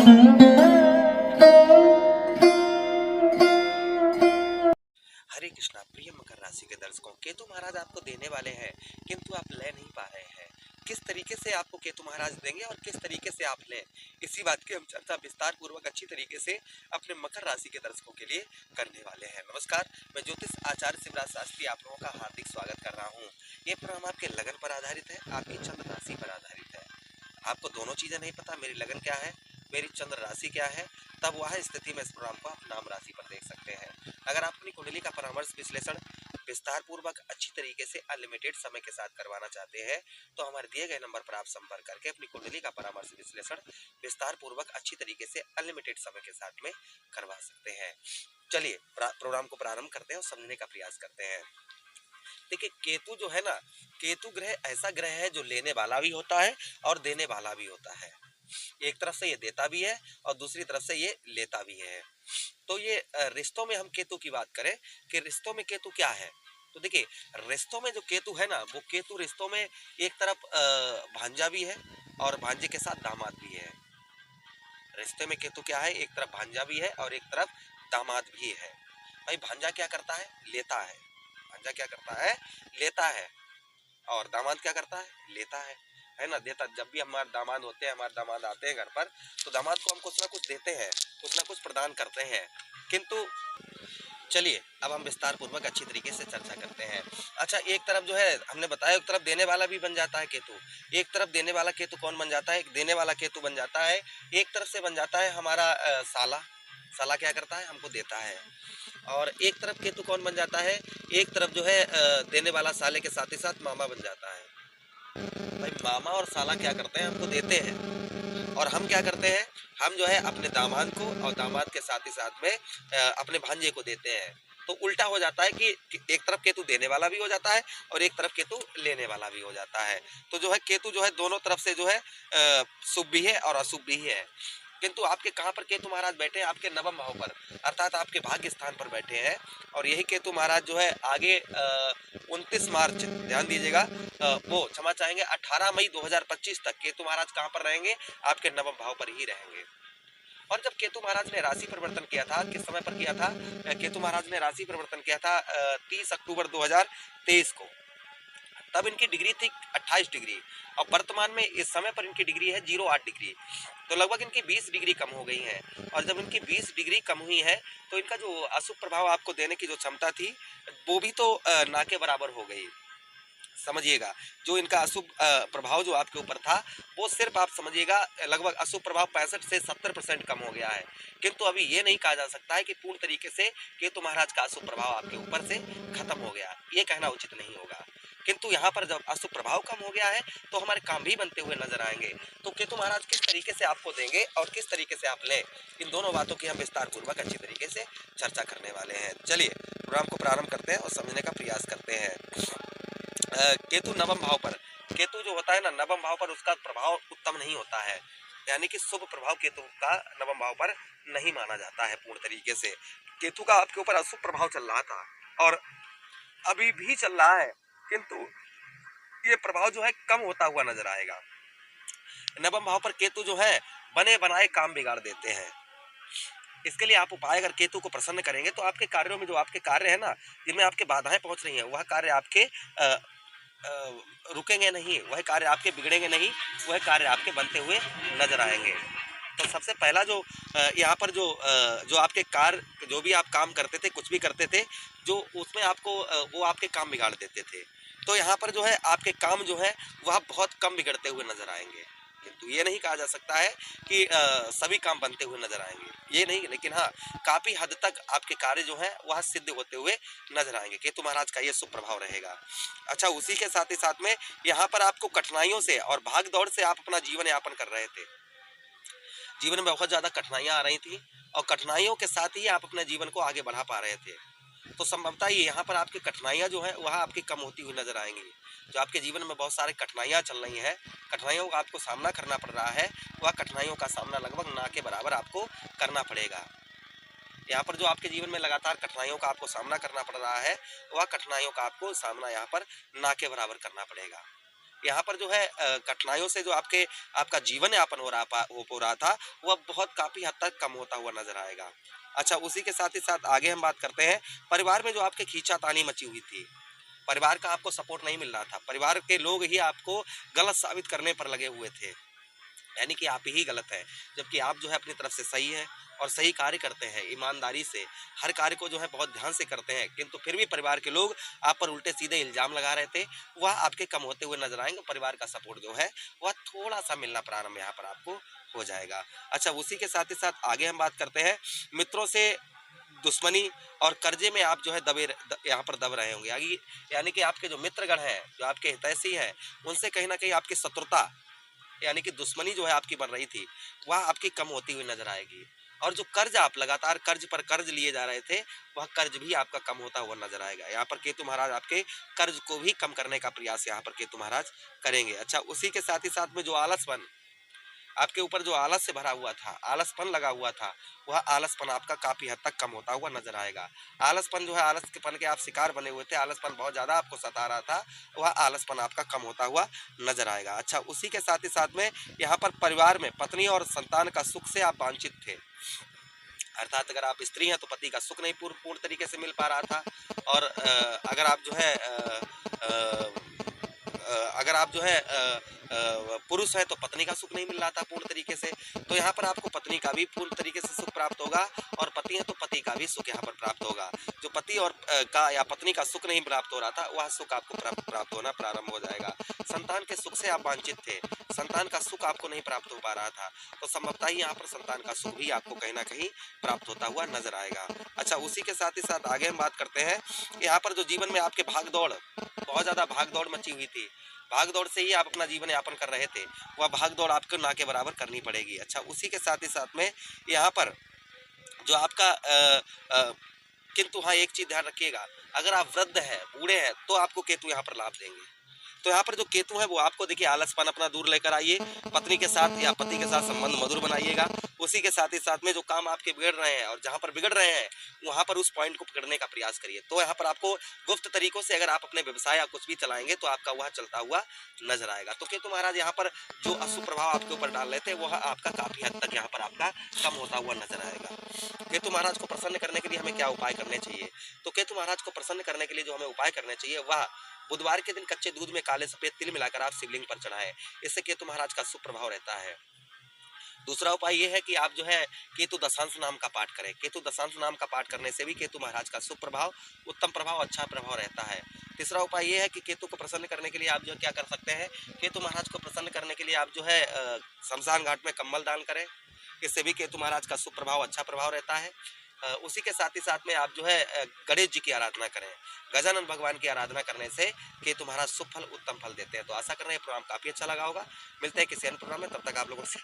हरे कृष्णा। प्रिय मकर राशि के दर्शकों, केतु महाराज आपको देने वाले हैं, किंतु आप ले नहीं पा रहे हैं। किस तरीके से आपको केतु महाराज देंगे और किस तरीके से आप लें, इसी बात की हम चर्चा विस्तार पूर्वक अच्छी तरीके से अपने मकर राशि के दर्शकों के लिए करने वाले हैं। नमस्कार, मैं ज्योतिष आचार्य शिवराज शास्त्री आप लोगों का हार्दिक स्वागत कर रहा हूँ। ये प्रोग्राम आपके लगन पर आधारित है, आपकी चंद्र राशि पर आधारित है। आपको दोनों चीजें नहीं पता, मेरी लगन क्या है, मेरी चंद्र राशि क्या है, तब वह स्थिति में इस प्रोग्राम को आप नाम राशि पर देख सकते हैं। अगर आप अपनी कुंडली का परामर्श विश्लेषण विस्तार पूर्वक अच्छी तरीके से अनलिमिटेड समय के साथ करवाना चाहते हैं तो हमारे दिए गए नंबर पर आप संपर्क करके अपनी कुंडली का परामर्श विश्लेषण विस्तार पूर्वक अच्छी तरीके से अनलिमिटेड समय के साथ में करवा सकते हैं। चलिए प्रोग्राम को प्रारंभ करते हैं और समझने का प्रयास करते हैं। देखिए, केतु जो है ना, केतु ग्रह ऐसा ग्रह है जो लेने वाला भी होता है और देने वाला भी होता है। एक तरफ से ये देता भी है और दूसरी तरफ से ये लेता भी है। तो ये रिश्तों में हम केतु की बात करें कि रिश्तों में केतु क्या है, तो देखिए, रिश्तों में जो केतु है ना, वो केतु रिश्तों में एक तरफ भांजा भी है और भांजे के साथ दामाद भी है। रिश्ते में केतु क्या है, एक तरफ भांजा भी है और एक तरफ दामाद भी है। भाई भांजा क्या करता है, लेता है। भांजा क्या करता है, लेता है। और दामाद क्या करता है, लेता है ना, देता। जब भी हमारे दामाद होते हैं, हमारे दामाद आते हैं घर पर, तो दामाद को हम कुछ ना कुछ देते हैं, कुछ ना कुछ प्रदान करते हैं। किंतु चलिए अब हम विस्तार पूर्वक अच्छी तरीके से चर्चा करते हैं। अच्छा, एक तरफ जो है हमने बताया, एक तरफ देने वाला भी बन जाता है केतु। एक तरफ देने वाला केतु कौन बन जाता है, एक देने वाला केतु बन जाता है। एक तरफ से बन जाता है हमारा साला। साला क्या करता है, हमको देता है। और एक तरफ केतु कौन बन जाता है, एक तरफ जो है देने वाला साले के साथ ही साथ मामा बन जाता है। भाई मामा और साला क्या करते हैं, हमको देते हैं और हम क्या करते हैं, हम जो है अपने दामाद को और दामाद के साथ ही साथ में अपने भांजे को देते हैं। तो उल्टा हो जाता है कि एक तरफ केतु देने वाला भी हो जाता है और एक तरफ केतु लेने वाला भी हो जाता है। तो जो है केतु जो है दोनों तरफ से जो है शुभ भी है और अशुभ भी है। किंतु आपके कहाँ पर केतु महाराज बैठे हैं, आपके नवम भाव पर, अर्थात आपके भाग्य स्थान पर बैठे हैं। और यही केतु महाराज जो है आगे 29 मार्च, ध्यान दीजिएगा, वो क्षमा चाहेंगे 18 मई 2025 तक केतु महाराज कहाँ पर रहेंगे, आपके नवम भाव पर ही रहेंगे। और जब केतु महाराज ने राशि परिवर्तन किया था, किस समय पर किया था, केतु महाराज ने राशि परिवर्तन किया था 30 अक्टूबर 2023 को। तब इनकी डिग्री थी 28 डिग्री और वर्तमान में इस समय पर इनकी डिग्री है 08 डिग्री। तो लगभग इनकी 20 डिग्री कम हो गई है। और जब इनकी 20 डिग्री कम हुई है तो इनका जो अशुभ प्रभाव आपको देने की जो क्षमता थी वो भी तो ना के बराबर हो गई। समझिएगा, जो इनका अशुभ प्रभाव जो आपके ऊपर था वो सिर्फ आप समझिएगा लगभग अशुभ प्रभाव 65 से 70% कम हो गया है। किंतु अभी ये नहीं कहा जा सकता है कि पूर्ण तरीके से केतु महाराज का अशुभ प्रभाव आपके ऊपर से खत्म हो गया, ये कहना उचित नहीं होगा। किंतु यहाँ पर जब अशुभ प्रभाव कम हो गया है तो हमारे काम भी बनते हुए नजर आएंगे। तो केतु महाराज किस तरीके से आपको देंगे और किस तरीके से आप लें, इन दोनों बातों की हम विस्तार पूर्वक अच्छी तरीके से चर्चा करने वाले हैं। चलिए प्रोग्राम को प्रारंभ करते हैं और समझने का प्रयास करते हैं। केतु नवम भाव पर, केतु जो होता है ना नवम भाव पर, उसका प्रभाव उत्तम नहीं होता है, यानी कि शुभ प्रभाव केतु का नवम भाव पर नहीं माना जाता है पूर्ण तरीके से। केतु का आपके ऊपर अशुभ प्रभाव चल रहा था और अभी भी चल रहा है, किंतु ये प्रभाव जो है कम होता हुआ नजर आएगा। नवम भाव पर केतु जो है बने बनाए काम बिगाड़ देते हैं। इसके लिए आप उपाय अगर केतु को प्रसन्न करेंगे तो आपके कार्यों में जो आपके कार्य है ना, जिनमें आपके बाधाएं पहुंच रही हैं, वह कार्य आपके रुकेंगे नहीं, वह कार्य आपके बिगड़ेंगे नहीं, वह कार्य आपके बनते हुए नजर आएंगे। तो सबसे पहला जो यहाँ पर जो आपके कार्य, जो भी आप काम करते थे, कुछ भी करते थे, जो उसमें आपको वो आपके काम बिगाड़ देते थे। तो यहाँ पर जो है आपके काम जो है वह बहुत कम बिगड़ते हुए नजर आएंगे। किंतु ये नहीं कहा जा सकता है कि सभी काम बनते हुए नजर आएंगे, ये नहीं, लेकिन हाँ काफी हद तक आपके कार्य जो है वह सिद्ध होते हुए नजर आएंगे। केतु महाराज का ये शुभ प्रभाव रहेगा। अच्छा, उसी के साथ ही साथ में यहाँ पर आपको कठिनाइयों से और भाग दौड़ से आप अपना जीवन यापन कर रहे थे, जीवन में बहुत ज्यादा कठिनाइयां आ रही थी और कठिनाइयों के साथ ही आप अपने जीवन को आगे बढ़ा पा रहे थे। तो संभवतः ये यहाँ पर आपकी कठिनाइयां जो है वह आपकी कम होती हुई नजर आएंगी। जो आपके जीवन में बहुत सारे कठिनाइयां चल रही हैं, कठिनाइयों का आपको सामना करना पड़ रहा है, वह कठिनाइयों का सामना लगभग ना के बराबर आपको करना पड़ेगा। यहाँ पर जो आपके जीवन में लगातार कठिनाइयों का आपको सामना करना पड़ रहा है, वह कठिनाइयों का आपको सामना यहाँ पर ना के बराबर करना पड़ेगा। यहाँ पर जो है कठिनाइयों से जो आपका जीवन यापन हो रहा था, वह बहुत काफ़ी हद तक कम होता हुआ नज़र आएगा। अच्छा, उसी के साथ ही साथ आगे हम बात करते हैं, परिवार में जो आपके खींचातानी मची हुई थी, परिवार का आपको सपोर्ट नहीं मिल रहा था, परिवार के लोग ही आपको गलत साबित करने पर लगे हुए थे। यानी कि आप ही गलत हैं, जबकि आप जो है अपनी तरफ से सही हैं और सही कार्य करते हैं, ईमानदारी से हर कार्य को जो है बहुत ध्यान से करते हैं, किंतु फिर भी परिवार के लोग आप पर उल्टे-सीधे इल्ज़ाम लगा रहे थे, वह आपके कम होते हुए नज़र आएँगे। परिवार का सपोर्ट जो है, वह थोड़ा-सा मिलना प्रारंभ यहाँ पर आपको हो जाएगा। अच्छा, उसी के साथ ही साथ आगे हम बात करते हैं, मित्रों से दुश्मनी और कर्जे में आप जो है यहाँ पर दब रहे होंगे। यानी कि आपके जो मित्रगण हैं, जो आपके हितैषी हैं, उनसे कहीं न कहीं आपकी शत्रुता यानी कि दुश्मनी जो है आपकी बन रही थी, वह आपकी कम होती हुई नज़र आएगी। और जो कर्ज़ आप लगातार कर्ज़ पर कर्ज़ लिए जा रहे थे, वह कर्ज़ भी आपका कम होता हुआ नज़र आएगा। यहाँ पर केतु महाराज आपके कर्ज़ को भी कम करने का प्रयास यहाँ पर केतु महाराज करेंगे। अच्छा, उसी के साथ ही साथ में जो आलसपन आपके ऊपर जो आलस से भरा हुआ था, आलसपन लगा हुआ था, वह आलसपन आपका काफ़ी हद तक कम होता हुआ नज़र आएगा। आलसपन जो है आलसपन के आप शिकार बने हुए थे, आलसपन बहुत ज़्यादा आपको सता रहा था, वह आलसपन आपका कम होता हुआ नज़र आएगा। अच्छा, उसी के साथ ही साथ में यहाँ पर परिवार में पत्नी और संतान का सुख से आप वांछित थे। अर्थात अगर आप स्त्री हैं तो पति का सुख नहीं पूर्ण तरीके से मिल पा रहा था और अगर आप जो है अगर आप जो है पुरुष हैं तो पत्नी का सुख नहीं मिल रहा था पूर्ण तरीके से, तो यहाँ पर आपको पत्नी का भी पूर्ण तरीके से सुख प्राप्त होगा और पति हैं तो पति का भी सुख यहाँ पर प्राप्त होगा। जो पति और का या पत्नी का सुख नहीं प्राप्त हो रहा था, वह सुख आपको प्राप्त होना प्रारंभ हो जाएगा। संतान के सुख से आप वांछित थे, संतान का सुख आपको नहीं प्राप्त हो पा रहा था, तो संभवतः ही यहाँ पर संतान का सुख भी आपको कहीं ना कहीं प्राप्त होता हुआ नजर आएगा। अच्छा, उसी के साथ ही साथ आगे हम बात करते हैं, यहाँ पर जो जीवन में आपके भाग दौड़ बहुत ज्यादा भाग दौड़ मची हुई थी, भाग दौड़ से ही आप अपना जीवन यापन कर रहे थे, वह भाग दौड़ आपको ना के बराबर करनी पड़ेगी। अच्छा, उसी के साथ ही साथ में यहाँ पर जो आपका किंतु हाँ, एक चीज ध्यान रखिएगा, अगर आप वृद्ध हैं, बूढ़े हैं, तो आपको केतु यहाँ पर लाभ देंगे। तो यहाँ पर जो केतु है वो आपको देखिए आलसपन अपना दूर लेकर आइए, पत्नी के साथ या पति के साथ संबंध मधुर बनाइएगा। उसी के साथ ही साथ में जो काम आपके बिगड़ रहे हैं और जहाँ पर बिगड़ रहे हैं, वहाँ पर उस पॉइंट को पकड़ने का प्रयास करिए। तो यहाँ पर आपको गुप्त तरीकों से अगर आप अपने व्यवसाय या कुछ भी चलाएंगे तो आपका वह चलता हुआ नजर आएगा। तो केतु महाराज यहाँ पर जो अशुभ प्रभाव आपके ऊपर डाल रहे थे, वह आपका काफी हद तक यहाँ पर आपका कम होता हुआ नजर आएगा। केतु महाराज को प्रसन्न करने के लिए हमें क्या उपाय करने चाहिए? तो केतु महाराज को प्रसन्न करने के लिए जो हमें उपाय करने चाहिए, वह बुधवार के दिन कच्चे दूध में काले सफेद तिल मिलाकर आप शिवलिंग पर चढ़ाएं। इससे केतु महाराज का शुभ प्रभाव रहता है। दूसरा उपाय ये है कि आप जो है केतु दशांश नाम का पाठ करें। केतु दशांश नाम का पाठ करने से भी केतु महाराज का शुभ प्रभाव, उत्तम प्रभाव, अच्छा प्रभाव रहता है। तीसरा उपाय ये है कि केतु को प्रसन्न करने के लिए आप जो क्या कर सकते हैं, केतु महाराज को प्रसन्न करने के लिए आप जो है शमशान घाट में कंबल दान करें। इससे भी केतु महाराज का शुभ प्रभाव, अच्छा प्रभाव रहता है। उसी के साथ ही साथ में आप जो है गणेश जी की आराधना करें। गजानन भगवान की आराधना करने से केतु महाराज शुभ फल, उत्तम फल देते हैं। तो आशा कर रहे हैं प्रोग्राम काफी अच्छा लगा होगा। मिलते हैं किसी अन्य प्रोग्राम में, तब तक आप लोगों से